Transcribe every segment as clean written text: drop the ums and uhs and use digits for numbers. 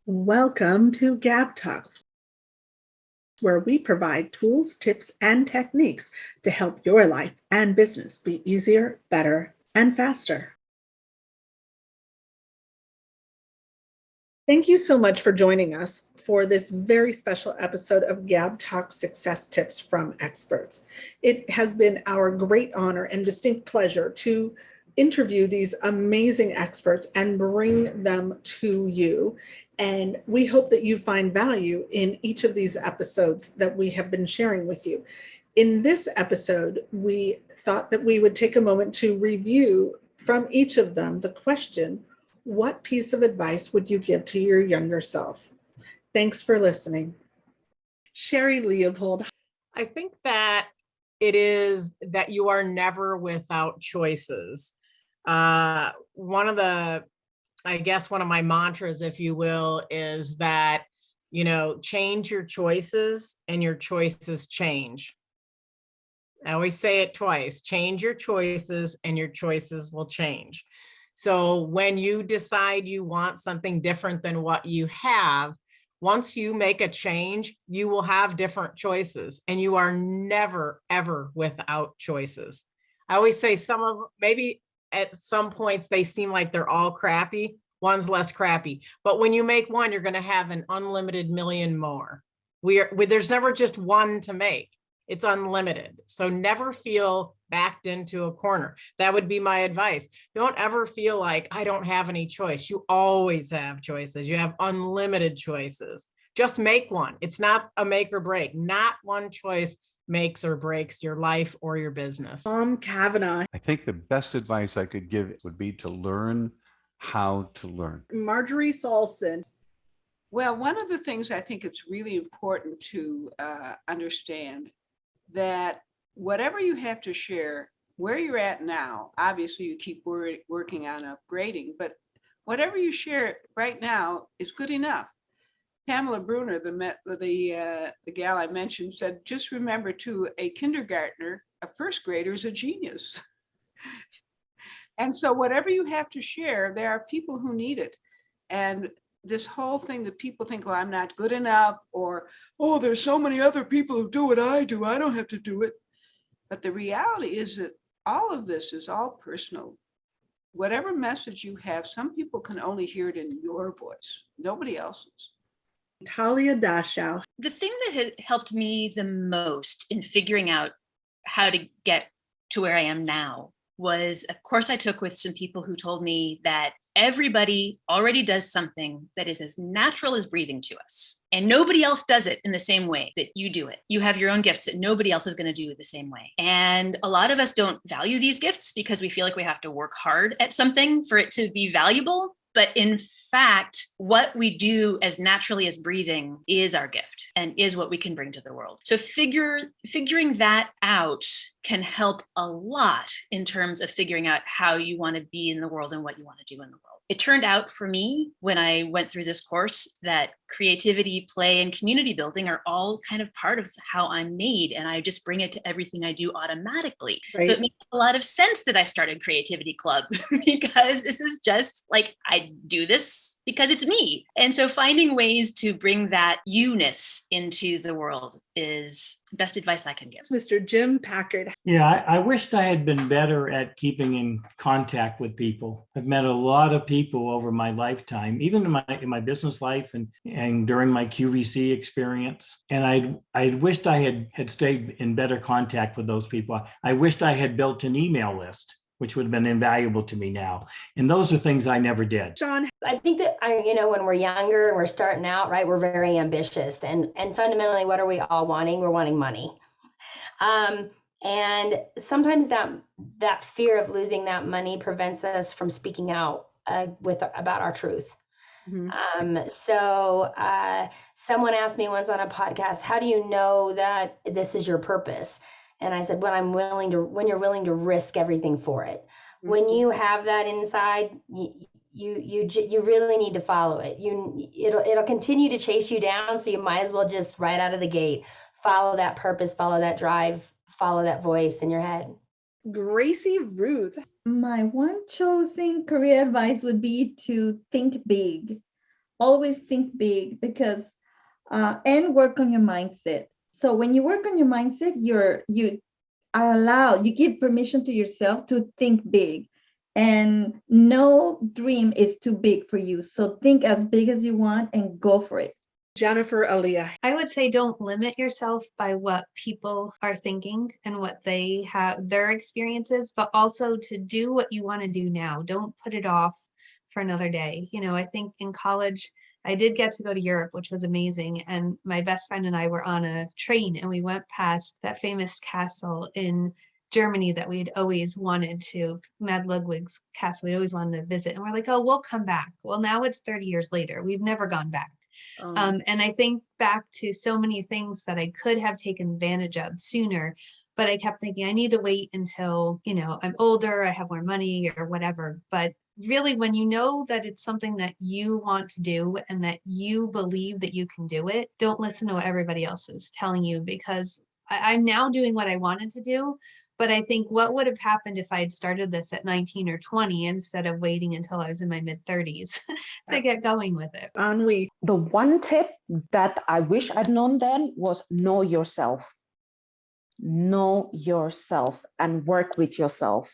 Welcome to GabTalks, where we provide tools, tips, and techniques to help your life and business be easier, better, and faster. Thank you so much for joining us for this very special episode of GabTalks Success Tips from Experts. It has been our great honor and distinct pleasure to interview these amazing experts and bring them to you. And we hope that you find value in each of these episodes that we have been sharing with you. In this episode, we thought that we would take a moment to review from each of them the question, what piece of advice would you give to your younger self? Thanks for listening. Sherri Leopold. I think that it is that you are never without choices. One of my mantras, if you will, is that, change your choices and your choices change. I always say it twice, change your choices and your choices will change. So when you decide you want something different than what you have, once you make a change, you will have different choices, and you are never, ever without choices. I always say maybe at some points they seem like they're all crappy, one's less crappy. But when you make one, you're going to have an unlimited million more. There's never just one to make. It's unlimited. So never feel backed into a corner. That would be my advice. Don't ever feel like I don't have any choice. You always have choices. You have unlimited choices. Just make one. It's not a make or break. Not one choice makes or breaks your life or your business. Kavanaugh. I think the best advice I could give would be to learn how to learn. Marjorie Saulson. Well, one of the things I think it's really important to understand that whatever you have to share, where you're at now, obviously you keep working on upgrading, but whatever you share right now is good enough. Pamela Bruner, the gal I mentioned, said, just remember too, a kindergartner, a first grader is a genius. And so whatever you have to share, there are people who need it. And this whole thing that people think, well, I'm not good enough, or, oh, there's so many other people who do what I do, I don't have to do it. But the reality is that all of this is all personal. Whatever message you have, some people can only hear it in your voice, nobody else's. Talia Dashow. The thing that had helped me the most in figuring out how to get to where I am now was a course I took with some people who told me that everybody already does something that is as natural as breathing to us. And nobody else does it in the same way that you do it. You have your own gifts that nobody else is going to do the same way. And a lot of us don't value these gifts because we feel like we have to work hard at something for it to be valuable. But in fact, what we do as naturally as breathing is our gift and is what we can bring to the world. So figuring that out can help a lot in terms of figuring out how you want to be in the world and what you want to do in the world. It turned out for me, when I went through this course, that creativity, play, and community building are all kind of part of how I'm made, and I just bring it to everything I do automatically. Right. So it makes a lot of sense that I started Creativity Club because this is just like, I do this because it's me. And so finding ways to bring that you-ness into the world is the best advice I can give. Mr. Jim Packard. Yeah, I wished I had been better at keeping in contact with people. I've met a lot of people over my lifetime, even in my business life and during my QVC experience. And I wished I had stayed in better contact with those people. I wished I had built an email list, which would have been invaluable to me now. And those are things I never did. Shawn. I think that, when we're younger and we're starting out, right, we're very ambitious. And fundamentally, what are we all wanting? We're wanting money. And sometimes that fear of losing that money prevents us from speaking out about our truth. Mm-hmm. So someone asked me once on a podcast, how do you know that this is your purpose? And I said, when you're willing to risk everything for it. Mm-hmm. When you have that inside, you really need to follow it. It'll continue to chase you down. So you might as well just right out of the gate, follow that purpose, follow that drive, follow that voice in your head. Gracie, Ruth. My one chosen career advice would be to think big. always think big, because and work on your mindset. So when you work on your mindset, you are allowed, you give permission to yourself to think big, and no dream is too big for you. So think as big as you want and go for it. Jennifer, Elia. I would say don't limit yourself by what people are thinking and what they have, their experiences, but also to do what you want to do now. Don't put it off for another day. You know, I think in college, I did get to go to Europe, which was amazing. And my best friend and I were on a train and we went past that famous castle in Germany that we'd always wanted to, Mad Ludwig's castle, we always wanted to visit. And we're like, oh, we'll come back. Well, now it's 30 years later. We've never gone back. And I think back to so many things that I could have taken advantage of sooner, but I kept thinking I need to wait until, you know, I'm older, I have more money or whatever. But really, when you know that it's something that you want to do and that you believe that you can do it, don't listen to what everybody else is telling you, because I'm now doing what I wanted to do. But I think what would have happened if I had started this at 19 or 20 instead of waiting until I was in my mid 30s to get going with it. Anwin. The one tip that I wish I'd known then was know yourself. Know yourself and work with yourself.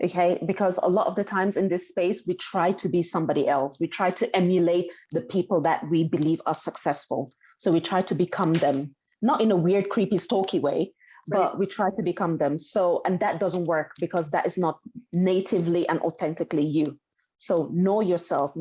Okay, because a lot of the times in this space, we try to be somebody else. We try to emulate the people that we believe are successful. So we try to become them, not in a weird, creepy, stalky way, but we try to become them. So, and that doesn't work because that is not natively and authentically you. So know yourself,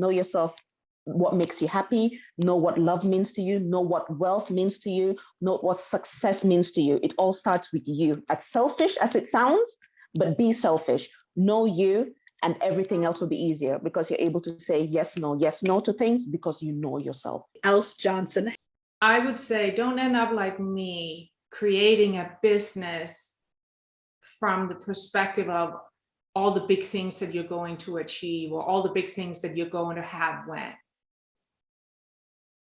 what makes you happy, know what love means to you, know what wealth means to you, know what success means to you. It all starts with you. As selfish as it sounds, but be selfish. Know you, and everything else will be easier because you're able to say yes, no to things because you know yourself. Else Johnson. I would say don't end up like me, creating a business from the perspective of all the big things that you're going to achieve or all the big things that you're going to have when.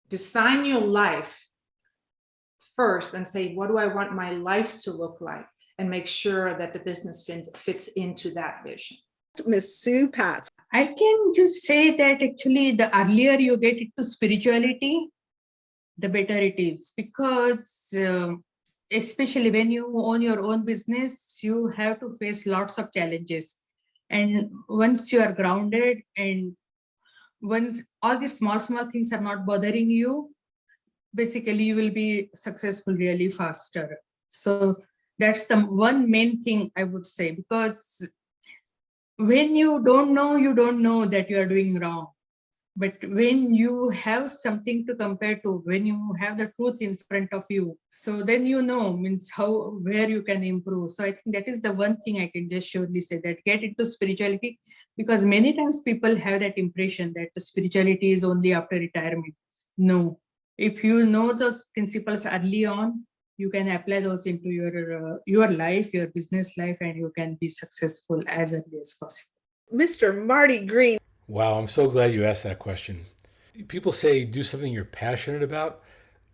Design your life first and say, what do I want my life to look like? And make sure that the business fits into that vision. Miss Sue Pat. I can just say that actually the earlier you get into spirituality, the better it is, because especially when you own your own business, you have to face lots of challenges. And once you are grounded and once all these small things are not bothering you, basically you will be successful really faster. So that's the one main thing I would say, because when you don't know that you are doing wrong. But when you have something to compare to, when you have the truth in front of you, so then you know, means where you can improve. So I think that is the one thing I can just surely say, that get into spirituality, because many times people have that impression that the spirituality is only after retirement. No, if you know those principles early on, you can apply those into your life, your business life, and you can be successful as early as possible. Mr. Marty Greene. Wow, I'm so glad you asked that question. People say do something you're passionate about.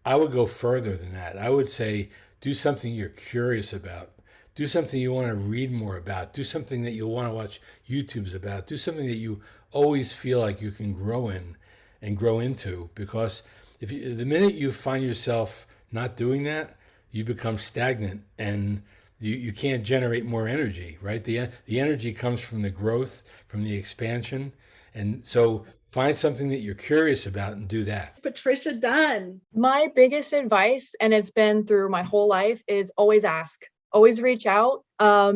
I would go further than that. I would say do something you're curious about. Do something you want to read more about. Do something that you want to watch YouTubes about. Do something that you always feel like you can grow in and grow into. Because the minute you find yourself not doing that, you become stagnant and you can't generate more energy, right? The energy comes from the growth, from the expansion. And so find something that you're curious about and do that. Patricia Dunn. My biggest advice, and it's been through my whole life, is always ask, always reach out,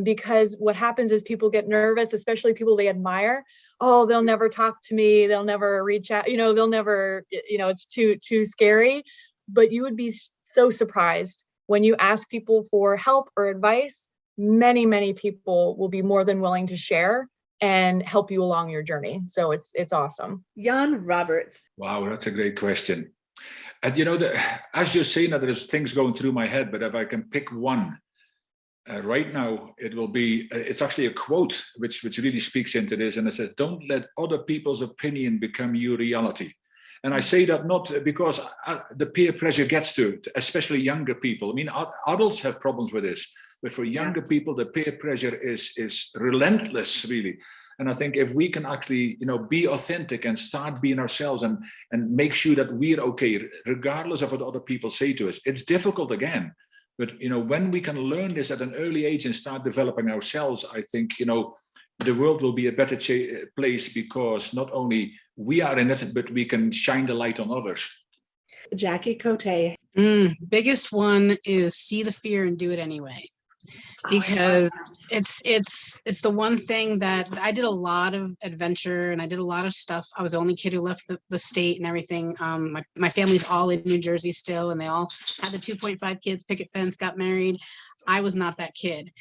because what happens is people get nervous, especially people they admire. Oh, they'll never talk to me. They'll never reach out. They'll never, it's too scary. But you would be so surprised when you ask people for help or advice. Many people will be more than willing to share and help you along your journey. So it's awesome. Jan Robberts. Wow, that's a great question. And as you're saying that, there's things going through my head, but if I can pick one right now, it will be, it's actually a quote which really speaks into this. And it says, don't let other people's opinion become your reality. And I say that not because the peer pressure gets to it, especially younger people. I mean, adults have problems with this. But for younger people, the peer pressure is relentless, really. And I think if we can actually, be authentic and start being ourselves and make sure that we're okay, regardless of what other people say to us, it's difficult again. But, when we can learn this at an early age and start developing ourselves, I think, the world will be a better place because not only we are in it, but we can shine the light on others. Jackie Cote. Biggest one is see the fear and do it anyway. Because it's the one thing that I did a lot of adventure and I did a lot of stuff. I was the only kid who left the state and everything. My family's all in New Jersey still, and they all had the 2.5 kids, picket fence, got married. I was not that kid.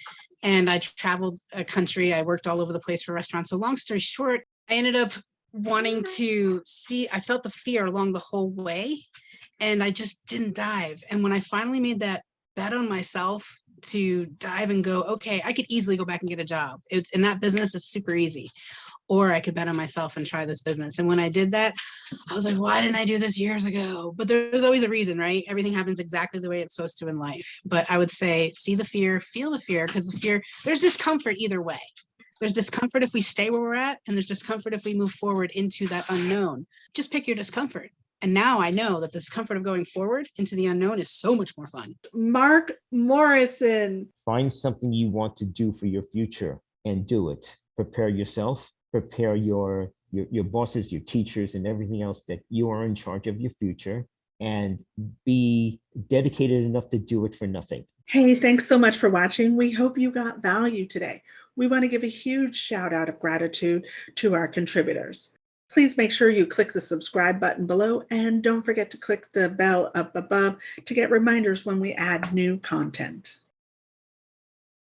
And I traveled a country. I worked all over the place for restaurants. So long story short, I ended up wanting to see, I felt the fear along the whole way and I just didn't dive. And when I finally made that bet on myself to dive and go, okay, I could easily go back and get a job. It's in that business, it's super easy. Or I could bet on myself and try this business. And when I did that, I was like, why didn't I do this years ago? But there's always a reason, right? Everything happens exactly the way it's supposed to in life. But I would say, see the fear, feel the fear, because the fear, there's discomfort either way. There's discomfort if we stay where we're at, and there's discomfort if we move forward into that unknown. Just pick your discomfort. And now I know that the discomfort of going forward into the unknown is so much more fun. Marc Morrison. Find something you want to do for your future and do it. Prepare yourself, prepare your bosses, your teachers, and everything else that you are in charge of your future, and be dedicated enough to do it for nothing. Hey, thanks so much for watching. We hope you got value today. We want to give a huge shout out of gratitude to our contributors. Please make sure you click the subscribe button below and don't forget to click the bell up above to get reminders when we add new content.